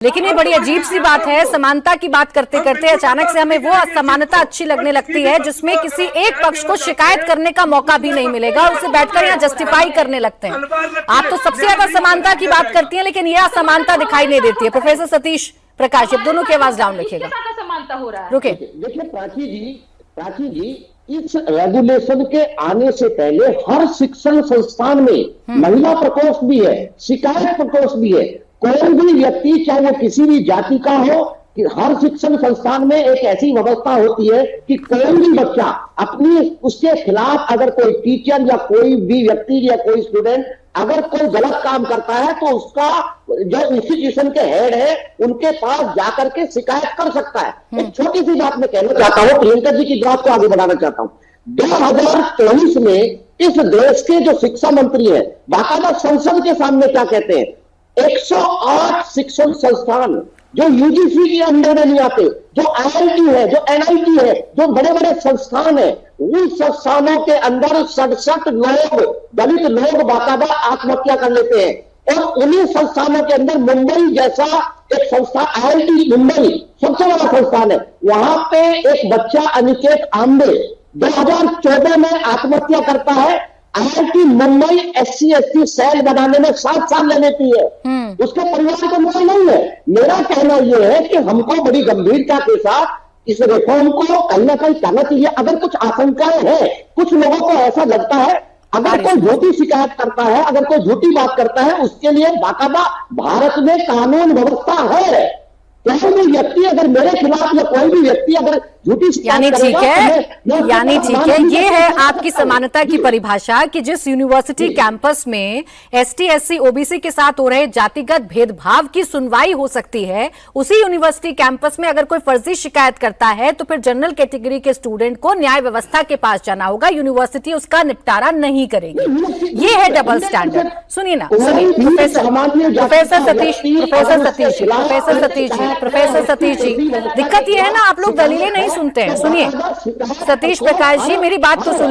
लेकिन ये बड़ी अजीब सी बात है, समानता की बात करते करते अचानक से हमें वो असमानता अच्छी लगने लगती है जिसमें किसी एक पक्ष को शिकायत करने का मौका भी नहीं मिलेगा और उसे बैठकर यहाँ जस्टिफाई करने लगते हैं। आप तो सबसे ज्यादा समानता की बात करती हैं, लेकिन यह असमानता दिखाई नहीं देती है। प्रोफेसर सतीश प्रकाश, अब दोनों की आवाज डाउन रखिएगा। समानता हो रहा है। रुके, देखिए प्राची जी, इस रेगुलेशन के आने से पहले हर शिक्षण संस्थान में महिला प्रकोष्ठ भी है, शिकायत प्रकोष्ठ भी है। कोई भी व्यक्ति, चाहे वो किसी भी जाति का हो, कि हर शिक्षण संस्थान में एक ऐसी व्यवस्था होती है कि कोई भी बच्चा अपनी उसके खिलाफ अगर कोई टीचर या कोई भी व्यक्ति या कोई स्टूडेंट अगर कोई गलत काम करता है तो उसका जो इंस्टीट्यूशन के हेड है उनके पास जाकर के शिकायत कर सकता है। एक छोटी सी बात मैं कहना चाहता हूं, प्रियंका जी की बात को आगे बढ़ाना चाहता हूं। 2024 में इस देश के जो शिक्षा मंत्री है बाकायदा संसद के सामने क्या कहते हैं, 108 शिक्षण संस्थान जो यूजीसी के अंदर में नहीं आते, जो आईआईटी है, जो एनआईटी है, जो बड़े बड़े संस्थान है, उन संस्थानों के अंदर 67 लोग, दलित लोग बाकायदा आत्महत्या कर लेते हैं। और उन्हीं संस्थानों के अंदर मुंबई जैसा एक संस्थान, आईआईटी मुंबई सबसे बड़ा संस्थान है, वहां पे एक बच्चा अनिकेत आंबे 2014 में आत्महत्या करता है। आईआईटी मुंबई SC/ST सेल बनाने में 7 साल ले लेती है, उसके परिवार को न्याय नहीं है। मेरा कहना यह है कि हमको बड़ी गंभीरता के साथ इस रिफॉर्म को कहीं ना कहीं करना चाहिए। अगर कुछ आशंकाएं हैं, कुछ लोगों को ऐसा लगता है, अगर कोई झूठी शिकायत करता है, अगर कोई झूठी बात करता है, उसके लिए बाकायदा भारत में कानून व्यवस्था है। कोई भी व्यक्ति अगर मेरे खिलाफ या कोई भी व्यक्ति अगर झूठी यानी ठीक है, ये है आपकी समानता की परिभाषा कि जिस यूनिवर्सिटी कैंपस में ST SC OBC के साथ हो रहे जातिगत भेदभाव की सुनवाई हो सकती है, उसी यूनिवर्सिटी कैंपस में अगर कोई फर्जी शिकायत करता है तो फिर जनरल कैटेगरी के स्टूडेंट को न्याय व्यवस्था के पास जाना होगा, यूनिवर्सिटी उसका निपटारा नहीं करेगी। ये है डबल स्टैंडर्ड। सुनिए ना, सुनिए प्रोफेसर सतीश जी, दिक्कत ये है ना, आप लोग दलीलें नहीं सुनते हैं। सुनिए सतीश प्रकाश जी, मेरी बात तो सुन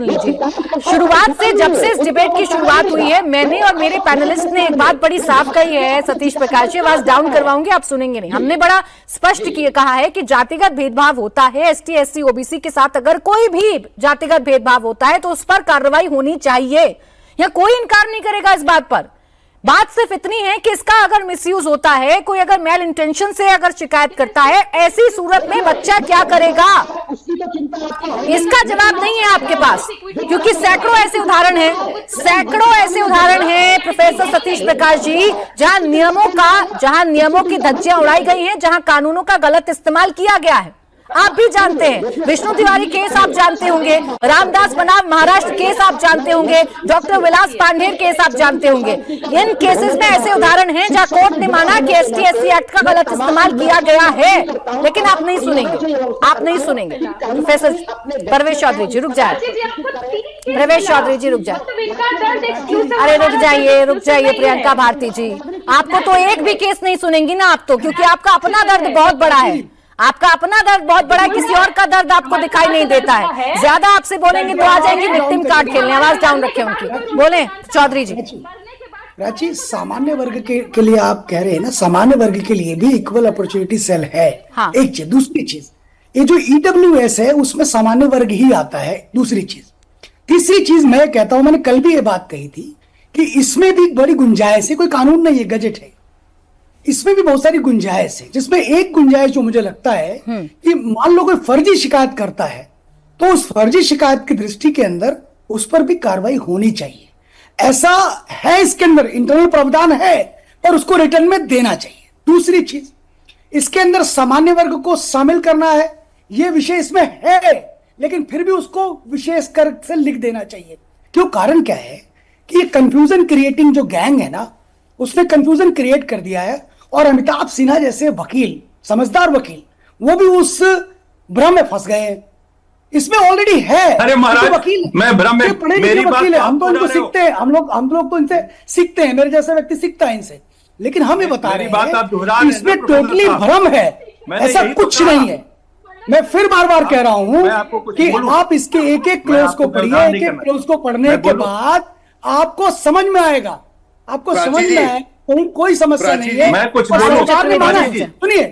लीजिए। शुरुआत से, जब से इस डिबेट की शुरुआत हुई है, मैंने और मेरे पैनलिस्ट ने एक बात बड़ी साफ कही है। सतीश प्रकाश जी, आवाज डाउन करवाऊंगी, आप सुनेंगे नहीं। हमने बड़ा स्पष्ट कहा है कि जातिगत भेदभाव होता है, ST SC OBC के साथ अगर कोई भी जातिगत भेदभाव होता है तो उस पर कार्रवाई होनी चाहिए। या कोई इनकार नहीं करेगा इस बात पर। बात सिर्फ इतनी है कि इसका अगर मिसयूज होता है, कोई अगर मेल इंटेंशन से अगर शिकायत करता है, ऐसी सूरत में बच्चा क्या करेगा, इसका जवाब नहीं है आपके पास, क्योंकि सैकड़ों ऐसे उदाहरण हैं प्रोफेसर सतीश प्रकाश जी, जहां नियमों की धज्जियां उड़ाई गई हैं, जहां कानूनों का गलत इस्तेमाल किया गया है। आप भी जानते हैं, विष्णु तिवारी केस आप जानते होंगे, रामदास बनाम महाराष्ट्र केस आप जानते होंगे, डॉक्टर विलास पांडेर केस आप जानते होंगे। इन केसेस में ऐसे उदाहरण हैं जहां कोर्ट ने माना कि ST SC एक्ट का गलत इस्तेमाल किया गया है, लेकिन आप नहीं सुनेंगे। प्रोफेसर परवेश चौधरी जी रुक जाए, अरे रुक जाइए प्रियंका भारती जी, आपको तो एक भी केस नहीं सुनेंगी ना आप तो, क्योंकि आपका अपना दर्द बहुत बड़ा है। किसी और का दर्द आपको दिखाई नहीं देता है। ज्यादा आपसे बोलेंगे तो आ जाएंगे विक्टिम कार्ड खेलने। आवाज डाउन रखे उनकी, बोले चौधरी जी। प्राची, सामान्य वर्ग के लिए आप कह रहे हैं ना, सामान्य वर्ग के लिए भी इक्वल अपॉर्चुनिटी सेल है। हाँ। एक चीज, दूसरी चीज, ये जो EWS है उसमें सामान्य वर्ग ही आता है। दूसरी चीज, तीसरी चीज मैं कहता हूं, मैंने कल भी ये बात कही थी कि इसमें भी बड़ी गुंजाइश है, कोई कानून नहीं है, गजट है, इसमें भी बहुत सारी गुंजाइश है। जिसमें एक गुंजाइश जो मुझे लगता है कि मान लो कोई फर्जी शिकायत करता है तो उस फर्जी शिकायत की दृष्टि के अंदर उस पर भी कार्रवाई होनी चाहिए। ऐसा है, इसके अंदर इंटरनल प्रावधान है, पर उसको रिटर्न में देना चाहिए। दूसरी चीज, इसके अंदर सामान्य वर्ग को शामिल करना है, यह विषय इसमें है, लेकिन फिर भी उसको विशेष कर से लिख देना चाहिए। क्यों? कारण क्या है कि ये कंफ्यूजन क्रिएटिंग जो गैंग है ना, उसने कंफ्यूजन क्रिएट कर दिया है। और अमिताभ सिन्हा जैसे वकील, समझदार वकील, वो भी उस भ्रम में फंस गए हैं। इसमें ऑलरेडी है। अरे महाराज, वकील मैं भ्रम में, मेरी बात है, हम तो इनको सीखते हैं, हम लोग तो इनसे सीखते हैं, मेरे जैसा व्यक्ति सीखता है इनसे, लेकिन हम ये बता रहे हैं इसमें टोटली भ्रम है, ऐसा कुछ नहीं है। मैं फिर बार बार कह रहा हूं कि आप इसके एक एक क्लोज को पढ़िए, एक एक क्लोज को पढ़ने के बाद आपको समझ में आएगा, आपको समझ में आए कहीं कोई समस्या प्राची नहीं जी, है। मैं कुछ और बोलूं, सरकार ने माना प्राची है, जी।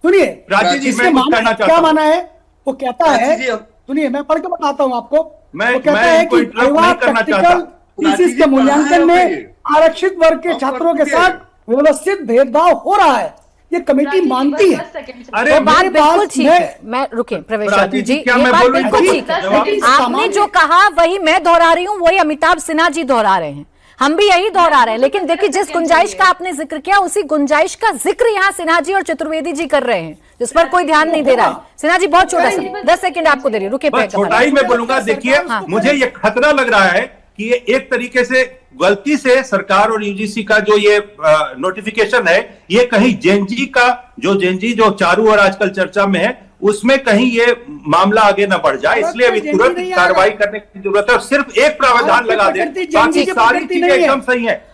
सुनिए प्राची जी, इसने मैं कुछ माना कहना है, चाहता क्या हूं। माना है? वो कहता प्राची है, जी, अब- सुनिए मैं पढ़ के बताता हूं आपको। मैं वो कहता मैं है इनको कि इंटरप्ट नहीं करना चाहता। प्रैक्टिकल थीसिस के प्राची जी, मूल्यांकन पढ़ा है में आरक्षित वर्ग के अब छात्रों के पढ़ साथ व्यवस्थित भेदभाव हो रहा है, ये कमेटी मानती है। अरे वो बात मेरे बिल्कुल पास ठीक मैं- है। मैं रुके प्रवेश प्राची चौधरी जी, जी, क्या ये मैं बात बोलूं? बिल्कुल इनको ठीक है। जवाब- आपने सामान्य- जो कहा वही मैं दोहरा रही हूं, वही अमिताभ सिन्हा जी दोहरा रहे हैं, हम भी यही दोहरा रहे हैं। लेकिन देखिए, जिस गुंजाइश का आपने जिक्र किया, उसी गुंजाइश का जिक्र यहाँ सिन्हा जी और चतुर्वेदी जी कर रहे हैं, जिस पर कोई ध्यान नहीं दे रहा है। सिन्हा जी बहुत छोटा सा 10 सेकंड आपको दे रही हूं, रुके बस छोटाई में बोलूंगा। देखिए, हाँ। मुझे ये खतरा लग रहा है कि ये एक तरीके से गलती से सरकार और यूजीसी का जो ये नोटिफिकेशन है, ये कहीं जेनजी जो चारू और आजकल चर्चा में है, उसमें कहीं ये मामला आगे ना बढ़ जाए, इसलिए अभी तुरंत कार्रवाई करने की जरूरत है और सिर्फ एक प्रावधान लगा दे, बाकी सारी चीजें एकदम सही है।